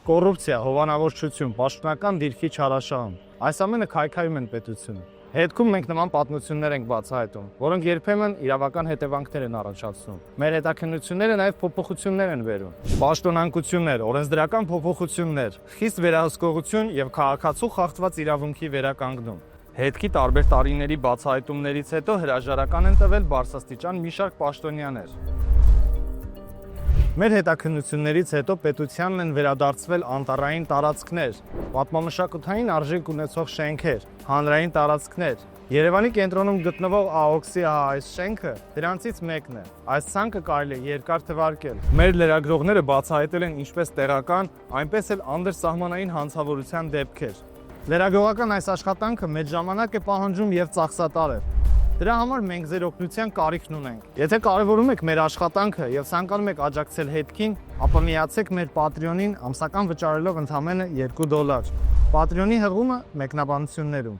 Կոռուպցիա, հովանավորչություն, պաշտոնական դիրքի չարաշահում։ Այս ամենը քայքայում են պետությունը։ Հետքում մենք նման պատմություններ ենք բացահայտում, որոնք երբեմն իրավական հետևանքներ են առաջացնում։ Մեր հետաքննությունները նաև փոփոխություններ են բերում։ Պաշտոնանկություններ, օրենսդրական փոփոխություններ, խիստ վերահսկողություն եւ քաղաքացու խախտված իրավունքի վերականգնում։ Հետքի տարբեր տարիների բացահայտումներից հետո հրաժարական են տվել բարձրաստիճան մի շարք պաշտոնյաներ։ Մեր հետաքննություններից հետո պետությանն են վերադարձվել անտառային տարածքներ, պատմամշակութային արժեք ունեցող շենքեր, հանրային տարածքներ։ Երևանի կենտրոնում գտնվող ԱՕՔՍ-ի այս շենքը դրանցից մեկն է։ Այս ցանկը կարելի է երկար թվարկել։ Մեր լրագրողները բացահայտել են ինչպես տեղական, այնպես էլ անդրսահմանային հանցավորության դեպքեր։ Լրագրողական այս աշխատանքը մեծ ժամանակ է պահանջում եւ ծախսատար է։ Դրա համար մենք ձեր օգնության կարիքն ունենք։ Եթե կարևորում եք մեր աշխատանքը եւ ցանկանում եք աջակցել հետքին, ապա միացեք մեր Patreon-ին ամսական վճարելով ընդամենը $2։ Patreon-ի հղումը մեկնաբանություններում։